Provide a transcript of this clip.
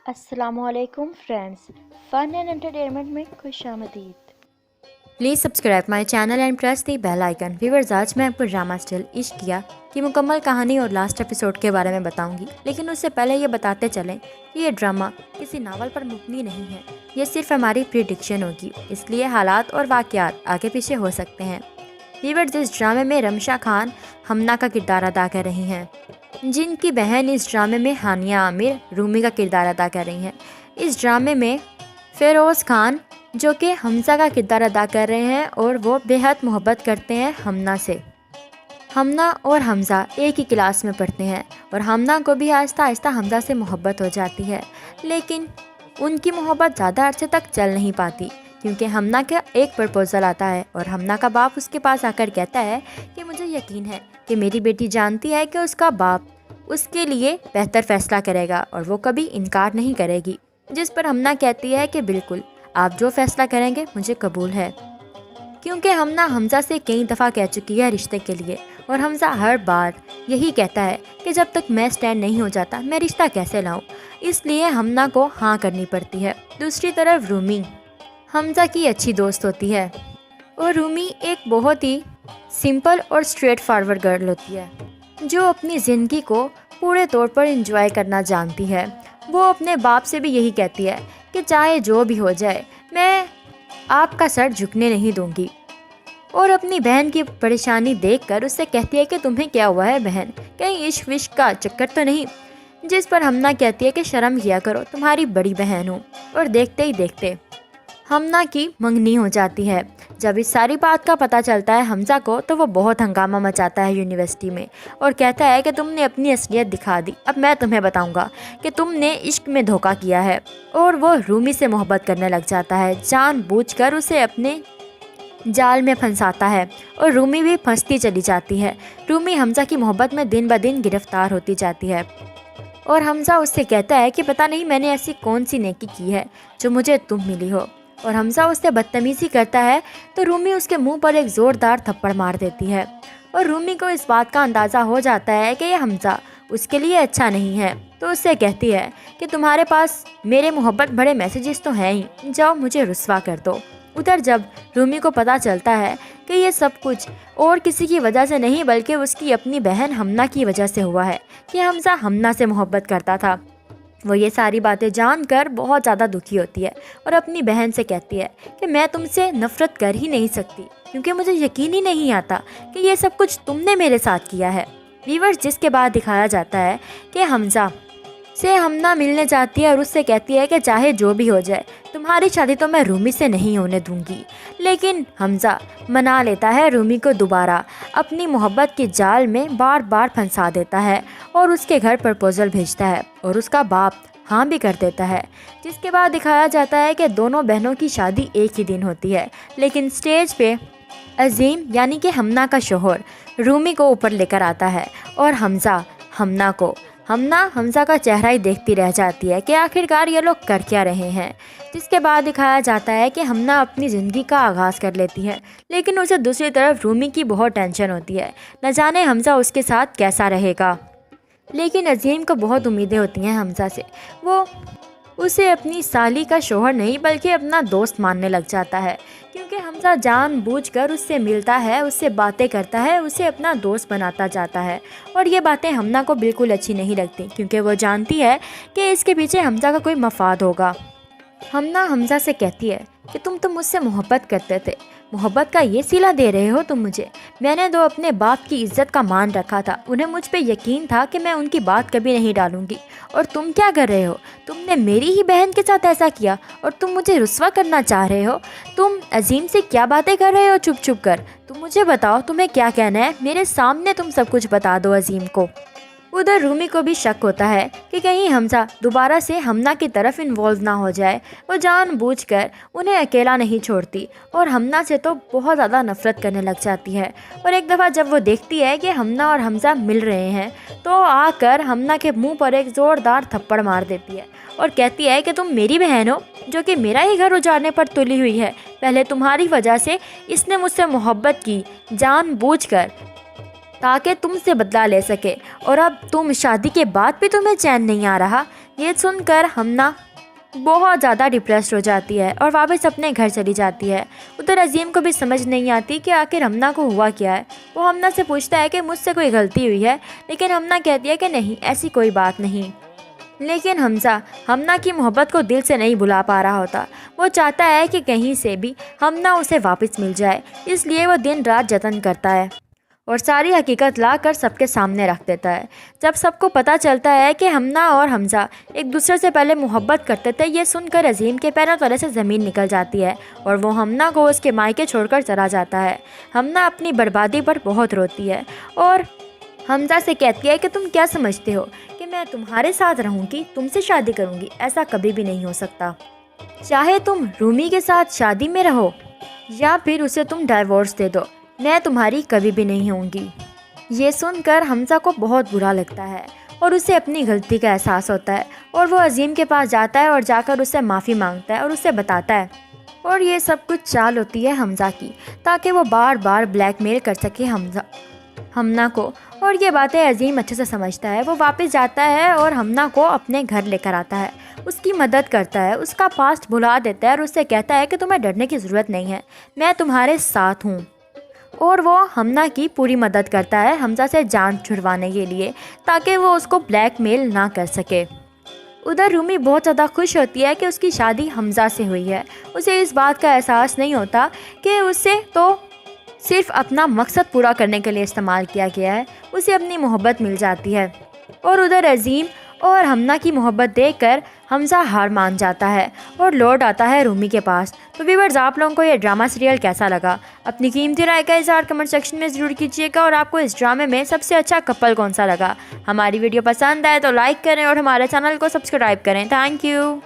अस्सलाम वालेकुम friends, fun and entertainment में खुश आमदीद। Please subscribe my channel and press the bell icon. Viewers, आज मैं आपको ड्रामा स्टिल इश्क किया की मुकम्मल कहानी और लास्ट एपिसोड के बारे में बताऊंगी। लेकिन उससे पहले ये बताते चलें कि ये ड्रामा किसी नावल पर मुबनी नहीं है। ये सिर्फ हमारी प्रिडिक्शन होगी, इसलिए हालात और वाक़यात आगे पीछे हो सकते हैं। व्यूअर्स, इस ड्रामे में रमशा खान हमना का किरदार अदा कर रही हैं, जिनकी बहन इस ड्रामे में हानिया आमिर रूमी का किरदार अदा कर रही हैं। इस ड्रामे में फ़िरोज़ खान जो कि हमज़ा का किरदार अदा कर रहे हैं और वो बेहद मोहब्बत करते हैं हमना से। हमना और हमज़ा एक ही क्लास में पढ़ते हैं और हमना को भी आहिस्ता आहिस्ता हमज़ा से मोहब्बत हो जाती है, लेकिन उनकी मोहब्बत ज़्यादा अरसे तक चल नहीं पाती क्योंकि हमना का एक प्रपोज़ल आता है और हमना का बाप उसके पास आकर कहता है कि मुझे यकीन है कि मेरी बेटी जानती है कि उसका बाप उसके लिए बेहतर फ़ैसला करेगा और वो कभी इनकार नहीं करेगी। जिस पर हमना कहती है कि बिल्कुल, आप जो फ़ैसला करेंगे मुझे कबूल है, क्योंकि हमना हमज़ा से कई दफ़ा कह चुकी है रिश्ते के लिए और हमज़ा हर बार यही कहता है कि जब तक मैं स्टैंड नहीं हो जाता मैं रिश्ता कैसे लाऊं। इसलिए हमना को हाँ करनी पड़ती है। दूसरी तरफ रूमी हमज़ा की अच्छी दोस्त होती है और रूमी एक बहुत ही सिंपल और स्ट्रेट फॉरवर्ड गर्ल होती है जो अपनी ज़िंदगी को पूरे तौर पर एंजॉय करना जानती है। वो अपने बाप से भी यही कहती है कि चाहे जो भी हो जाए मैं आपका सर झुकने नहीं दूंगी, और अपनी बहन की परेशानी देखकर उससे कहती है कि तुम्हें क्या हुआ है बहन, कहीं इश्क विश्क का चक्कर तो नहीं। जिस पर हमना कहती है कि शर्म किया करो, तुम्हारी बड़ी बहन हूँ। और देखते ही देखते हमना की मंगनी हो जाती है। जब इस सारी बात का पता चलता है हमज़ा को तो वो बहुत हंगामा मचाता है यूनिवर्सिटी में और कहता है कि तुमने अपनी असलियत दिखा दी, अब मैं तुम्हें बताऊंगा कि तुमने इश्क में धोखा किया है। और वो रूमी से मोहब्बत करने लग जाता है, जानबूझकर उसे अपने जाल में फंसाता है और रूमी भी फंसती चली जाती है। रूमी हमज़ा की मोहब्बत में दिन ब दिन गिरफ्तार होती जाती है और हमज़ा उससे कहता है कि पता नहीं मैंने ऐसी कौन सी नेकी की है जो मुझे तुम मिली हो, और हमज़ा उससे बदतमीज़ी करता है तो रूमी उसके मुंह पर एक ज़ोरदार थप्पड़ मार देती है और रूमी को इस बात का अंदाज़ा हो जाता है कि यह हमज़ा उसके लिए अच्छा नहीं है, तो उससे कहती है कि तुम्हारे पास मेरे मोहब्बत भरे मैसेजेस तो हैं ही, जाओ मुझे रुस्वा कर दो। उधर जब रूमी को पता चलता है कि ये सब कुछ और किसी की वजह से नहीं बल्कि उसकी अपनी बहन हमना की वजह से हुआ है कि हमज़ा हमना से मोहब्बत करता था, वो ये सारी बातें जानकर बहुत ज़्यादा दुखी होती है और अपनी बहन से कहती है कि मैं तुमसे नफ़रत कर ही नहीं सकती क्योंकि मुझे यकीन ही नहीं आता कि ये सब कुछ तुमने मेरे साथ किया है। व्यूअर्स, जिसके बाद दिखाया जाता है कि हमज़ा से हमना मिलने जाती है और उससे कहती है कि चाहे जो भी हो जाए तुम्हारी शादी तो मैं रूमी से नहीं होने दूंगी। लेकिन हमज़ा मना लेता है रूमी को दोबारा अपनी मोहब्बत के जाल में बार बार फंसा देता है और उसके घर प्रपोज़ल भेजता है और उसका बाप हाँ भी कर देता है। जिसके बाद दिखाया जाता है कि दोनों बहनों की शादी एक ही दिन होती है, लेकिन स्टेज पे अजीम यानी कि हमना का शोहर रूमी को ऊपर लेकर आता है और हमज़ा हमज़ा का चेहरा ही देखती रह जाती है कि आखिरकार ये लोग कर क्या रहे हैं। जिसके बाद दिखाया जाता है कि हमना अपनी ज़िंदगी का आगाज़ कर लेती है, लेकिन उसे दूसरी तरफ रूमी की बहुत टेंशन होती है, न जाने हमज़ा उसके साथ कैसा रहेगा। लेकिन अजीम को बहुत उम्मीदें होती हैं हमज़ा से, वो उसे अपनी साली का शोहर नहीं बल्कि अपना दोस्त मानने लग जाता है क्योंकि हमज़ा जानबूझकर उससे मिलता है, उससे बातें करता है, उसे अपना दोस्त बनाता जाता है। और ये बातें हमना को बिल्कुल अच्छी नहीं लगती क्योंकि वो जानती है कि इसके पीछे हमज़ा का कोई मफाद होगा। हमना हमज़ा से कहती है कि तुम तो मुझसे मोहब्बत करते थे, मोहब्बत का ये सिला दे रहे हो तुम मुझे। मैंने तो अपने बाप की इज्जत का मान रखा था, उन्हें मुझ पे यकीन था कि मैं उनकी बात कभी नहीं डालूंगी, और तुम क्या कर रहे हो, तुमने मेरी ही बहन के साथ ऐसा किया और तुम मुझे रुस्वा करना चाह रहे हो। तुम अजीम से क्या बातें कर रहे हो चुप चुप कर, तुम मुझे बताओ तुम्हें क्या कहना है, मेरे सामने तुम सब कुछ बता दो अजीम को। उधर रूमी को भी शक होता है कि कहीं हमज़ा दोबारा से हमना की तरफ इन्वॉल्व ना हो जाए। वो जानबूझकर उन्हें अकेला नहीं छोड़ती और हमना से तो बहुत ज़्यादा नफ़रत करने लग जाती है। और एक दफ़ा जब वो देखती है कि हमना और हमज़ा मिल रहे हैं तो आकर हमना के मुंह पर एक ज़ोरदार थप्पड़ मार देती है और कहती है कि तुम मेरी बहन हो जो कि मेरा ही घर उजाड़ने पर तुली हुई है। पहले तुम्हारी वजह से इसने मुझसे मोहब्बत की जानबूझकर ताकि तुमसे बदला ले सके, और अब तुम शादी के बाद भी तुम्हें चैन नहीं आ रहा। ये सुनकर हमना बहुत ज़्यादा डिप्रेस्ड हो जाती है और वापस अपने घर चली जाती है। उधर अजीम को भी समझ नहीं आती कि आखिर हमना को हुआ क्या है। वो हमना से पूछता है कि मुझसे कोई गलती हुई है, लेकिन हमना कहती है कि नहीं, ऐसी कोई बात नहीं। लेकिन हमजा हमना की मोहब्बत को दिल से नहीं भुला पा रहा होता। वो चाहता है कि कहीं से भी हमना उसे वापस मिल जाए, इसलिए वो दिन रात जतन करता है और सारी हकीकत ला कर सबके सामने रख देता है। जब सबको पता चलता है कि हमना और हमजा एक दूसरे से पहले मोहब्बत करते थे, ये सुनकर अजीम के पैरों तले से ज़मीन निकल जाती है और वो हमना को उसके मायके छोड़कर चला जाता है। हमना अपनी बर्बादी पर बहुत रोती है और हमजा से कहती है कि तुम क्या समझते हो कि मैं तुम्हारे साथ रहूँगी, तुमसे शादी करूँगी? ऐसा कभी भी नहीं हो सकता। चाहे तुम रूमी के साथ शादी में रहो या फिर उसे तुम डाइवोर्स दे दो, मैं तुम्हारी कभी भी नहीं होंगी। ये सुनकर हमजा को बहुत बुरा लगता है और उसे अपनी गलती का एहसास होता है और वो अजीम के पास जाता है और जाकर उससे माफ़ी मांगता है और उसे बताता है। और ये सब कुछ चाल होती है हमजा की, ताकि वो बार बार ब्लैकमेल कर सके हमना को। और ये बातें अजीम अच्छे से समझता है। वो वापस जाता है और हमना को अपने घर लेकर आता है, उसकी मदद करता है, उसका पास्ट भुला देता है और उससे कहता है कि तुम्हें डरने की ज़रूरत नहीं है, मैं तुम्हारे साथ हूँ। और वो हमना की पूरी मदद करता है हमजा से जान छुड़वाने के लिए, ताकि वो उसको ब्लैकमेल ना कर सके। उधर रूमी बहुत ज़्यादा खुश होती है कि उसकी शादी हमजा से हुई है। उसे इस बात का एहसास नहीं होता कि उसे तो सिर्फ अपना मकसद पूरा करने के लिए इस्तेमाल किया गया है। उसे अपनी मोहब्बत मिल जाती है और उधर अजीम और हमना की मोहब्बत देखकर हमजा हार मान जाता है और लौट आता है रूमी के पास। तो व्यूअर्स, आप लोगों को ये ड्रामा सीरियल कैसा लगा? अपनी कीमती राय का इज़हार कमेंट सेक्शन में ज़रूर कीजिएगा। और आपको इस ड्रामे में सबसे अच्छा कपल कौन सा लगा? हमारी वीडियो पसंद आए तो लाइक करें और हमारे चैनल को सब्सक्राइब करें। Thank you.